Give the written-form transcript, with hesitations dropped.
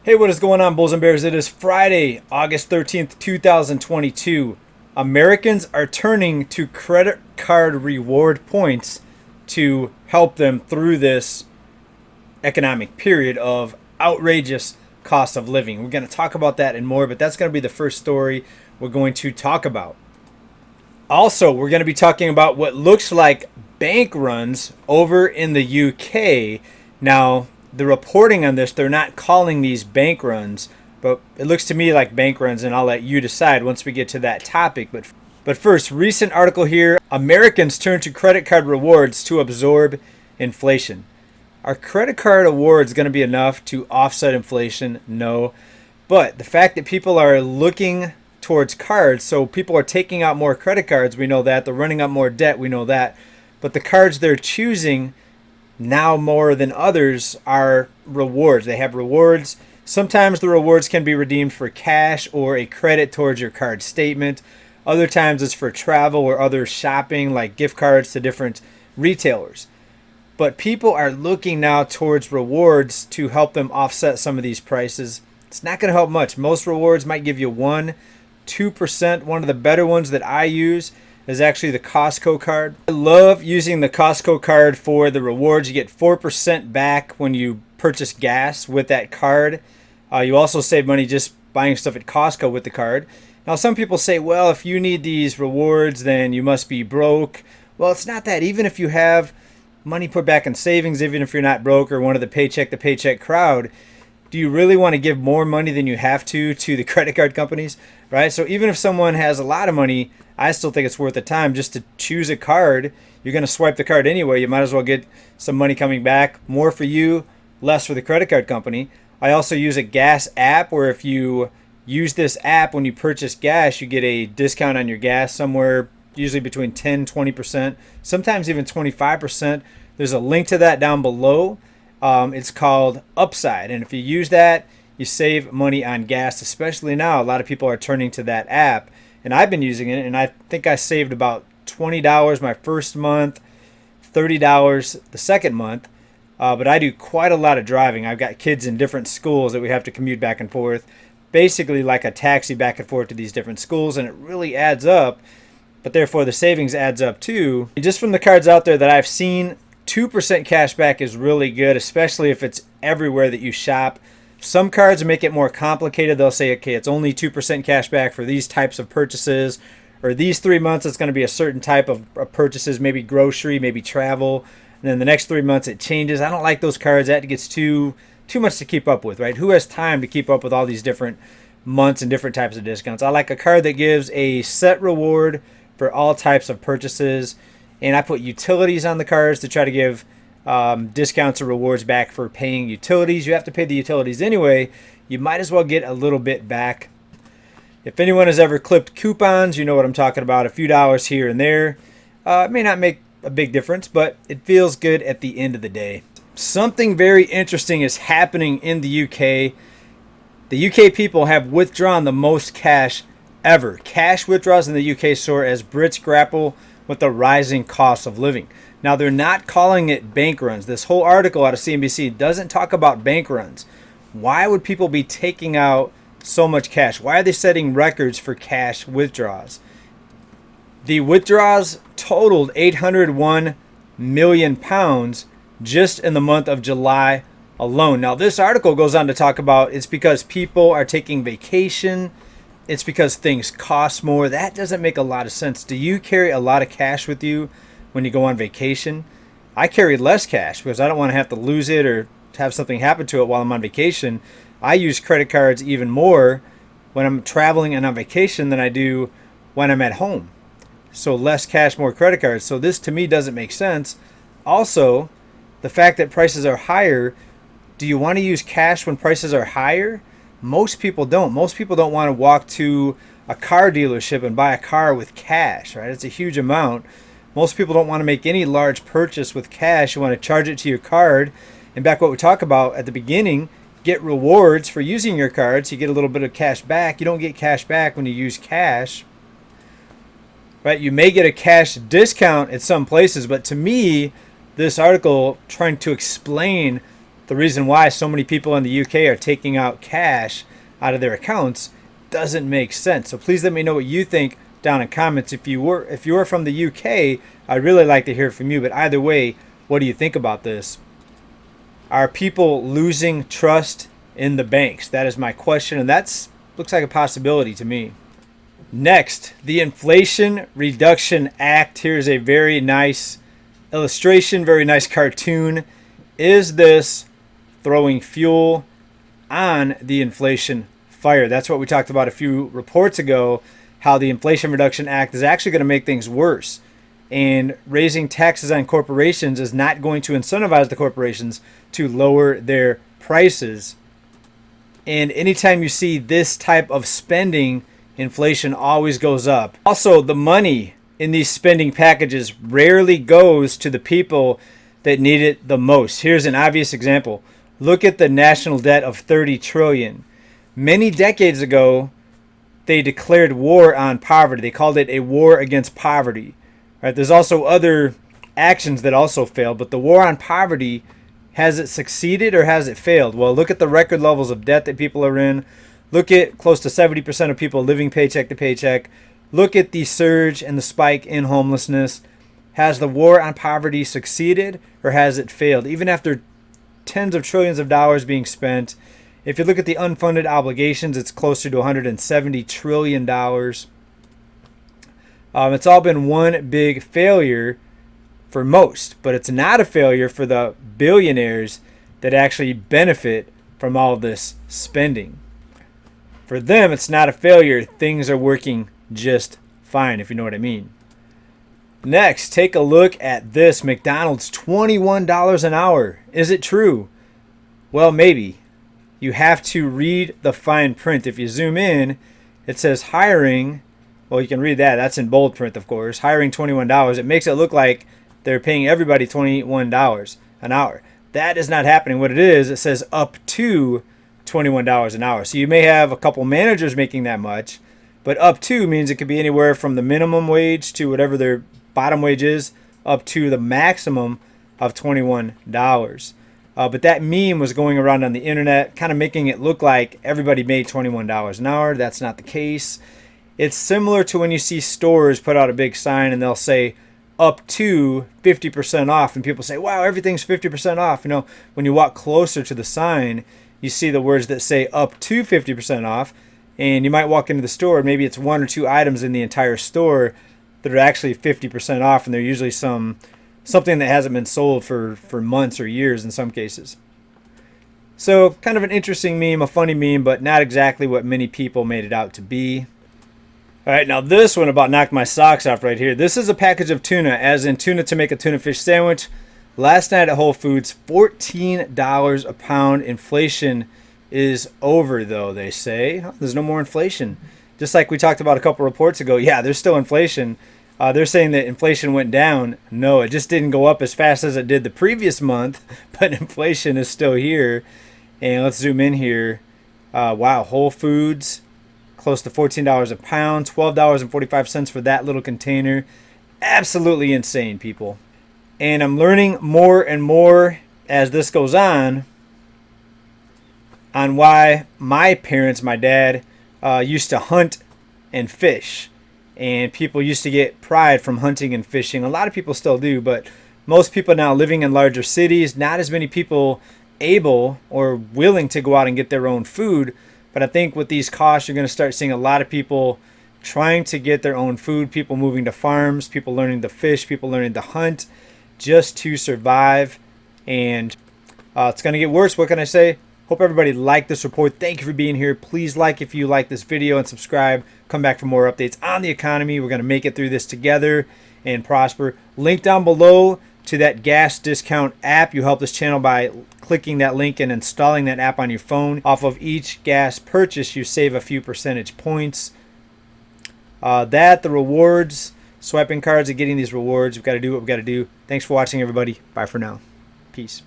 Hey, what is going on, Bulls and Bears? It is Friday, August 13th, 2022. Americans are turning to credit card reward points to help them through this economic period of outrageous cost of living. We're going to talk about that and more, but that's going to be the first story we're going to talk about. Also, we're going to be talking about what looks like bank runs over in the UK. Now, the reporting on this, they're not calling these bank runs, but it looks to me like bank runs, and I'll let you decide once we get to that topic. But first, recent article here, Americans turn to credit card rewards to absorb inflation. Are credit card awards going to be enough to offset inflation? No. But the fact that people are looking towards cards, so people are taking out more credit cards, we know that. They're running up more debt, we know that. But the cards they're choosing now more than others are rewards. They have rewards. Sometimes the rewards can be redeemed for cash or a credit towards your card statement. Other times it's for travel or other shopping, like gift cards to different retailers. But people are looking now towards rewards to help them offset some of these prices. It's not going to help much. Most rewards might give you 1-2%. One of the better ones that I use is actually the Costco card. I love using the Costco card for the rewards. You get 4% back when you purchase gas with that card. You also save money just buying stuff at Costco with the card. Now, some people say, well, if you need these rewards, then you must be broke. Well, it's not that. Even if you have money put back in savings, even if you're not broke or one of the paycheck crowd, do you really want to give more money than you have to the credit card companies, right? So even if someone has a lot of money, I still think it's worth the time just to choose a card. You're going to swipe the card anyway. You might as well get some money coming back. More for you, less for the credit card company. I also use a gas app where if you use this app when you purchase gas, you get a discount on your gas somewhere usually between 10-20%, sometimes even 25%. There's a link to that down below. It's called Upside, and if you use that, you save money on gas, especially now. A lot of people are turning to that app, and I've been using it, and I think I saved about $20 my first month, $30 the second month, but I do quite a lot of driving. I've got kids in different schools that we have to commute back and forth, basically like a taxi back and forth to these different schools, and it really adds up, but therefore the savings adds up too. And just from the cards out there that I've seen, 2% cash back is really good, especially if it's everywhere that you shop. Some cards make it more complicated. They'll say, okay, it's only 2% cash back for these types of purchases, or these 3 months it's going to be a certain type of purchases, maybe grocery, maybe travel, and then the next 3 months it changes. I don't like those cards. That gets too much to keep up with, right? Who has time to keep up with all these different months and different types of discounts? I like a card that gives a set reward for all types of purchases. And I put utilities on the cards to try to give discounts or rewards back for paying utilities. You have to pay the utilities anyway. You might as well get a little bit back. If anyone has ever clipped coupons, you know what I'm talking about. A few dollars here and there. It may not make a big difference, but it feels good at the end of the day. Something very interesting is happening in the UK. The UK people have withdrawn the most cash ever. Cash withdrawals in the UK soar as Brits grapple with the rising cost of living. Now, they're not calling it bank runs. This whole article out of CNBC doesn't talk about bank runs. Why would people be taking out so much cash? Why are they setting records for cash withdrawals? The withdrawals totaled £801 million just in the month of July alone. Now, this article goes on to talk about it's because people are taking vacation. It's because things cost more. That doesn't make a lot of sense. Do you carry a lot of cash with you when you go on vacation? I carry less cash because I don't want to have to lose it or have something happen to it while I'm on vacation. I use credit cards even more when I'm traveling and on vacation than I do when I'm at home. So less cash, more credit cards. So this to me doesn't make sense. Also, the fact that prices are higher, do you want to use cash when prices are higher? Most people don't. Most people don't want to walk to a car dealership and buy a car with cash, right? It's a huge amount. Most people don't want to make any large purchase with cash. You want to charge it to your card. And back what we talked about at the beginning, get rewards for using your cards. You get a little bit of cash back. You don't get cash back when you use cash, right? You may get a cash discount at some places, but to me, this article trying to explain the reason why so many people in the UK are taking out cash out of their accounts doesn't make sense. So please let me know what you think down in comments. If you are from the UK, I'd really like to hear from you. But either way, what do you think about this? Are people losing trust in the banks? That is my question, and that's looks like a possibility to me. Next, the Inflation Reduction Act. Here's a very nice illustration, very nice cartoon. Is this throwing fuel on the inflation fire? That's what we talked about a few reports ago, how the Inflation Reduction Act is actually going to make things worse. And raising taxes on corporations is not going to incentivize the corporations to lower their prices. And anytime you see this type of spending, inflation always goes up. Also, the money in these spending packages rarely goes to the people that need it the most. Here's an obvious example. Look at the national debt of 30 trillion. Many decades ago, they declared war on poverty. They called it a war against poverty. Right? There's also other actions that also failed, but the war on poverty, has it succeeded or has it failed? Well, look at the record levels of debt that people are in. Look at close to 70% of people living paycheck to paycheck. Look at the surge and the spike in homelessness. Has the war on poverty succeeded or has it failed? Even after tens of trillions of dollars being spent, if you look at the unfunded obligations, it's closer to $170 trillion. It's all been one big failure for most, but it's not a failure for the billionaires that actually benefit from all of this spending. For them, it's not a failure. Things are working just fine, if you know what I mean. Next, take a look at this. McDonald's, $21 an hour. Is it true? Well, maybe. You have to read the fine print. If you zoom in, it says hiring. Well, you can read that. That's in bold print, of course. Hiring $21. It makes it look like they're paying everybody $21 an hour. That is not happening. What it is, it says up to $21 an hour. So you may have a couple managers making that much, but up to means it could be anywhere from the minimum wage to whatever their bottom wage is, up to the maximum of $21. But that meme was going around on the internet, kind of making it look like everybody made $21 an hour. That's not the case. It's similar to when you see stores put out a big sign and they'll say up to 50% off, and people say, wow, everything's 50% off. You know, when you walk closer to the sign, you see the words that say up to 50% off, and you might walk into the store, maybe it's one or two items in the entire store that are actually 50% off, and they're usually something that hasn't been sold for months or years in some cases. So kind of an interesting meme, a funny meme, but not exactly what many people made it out to be. All right, now this one about knocked my socks off right here. This is a package of tuna, as in tuna to make a tuna fish sandwich. Last night at Whole Foods, $14 a pound. Inflation is over, though, they say. There's no more inflation. Just like we talked about a couple reports ago, yeah, there's still inflation. They're saying that inflation went down. No, it just didn't go up as fast as it did the previous month, but inflation is still here. And let's zoom in here. Wow, Whole Foods, close to $14 a pound, $12.45 for that little container. Absolutely insane, people. And I'm learning more and more as this goes on why my parents, my dad, used to hunt and fish. And people used to get pride from hunting and fishing. A lot of people still do, but most people now living in larger cities, not as many people able or willing to go out and get their own food. But I think with these costs, you're going to start seeing a lot of people trying to get their own food, people moving to farms, people learning to fish, people learning to hunt just to survive. And it's going to get worse. What can I say? Hope everybody liked this report. Thank you for being here. Please like if you like this video and subscribe. Come back for more updates on the economy. We're going to make it through this together and prosper. Link down below to that gas discount app. You help this channel by clicking that link and installing that app on your phone. Off of each gas purchase, you save a few percentage points. The rewards, swiping cards and getting these rewards. We've got to do what we've got to do. Thanks for watching, everybody. Bye for now. Peace.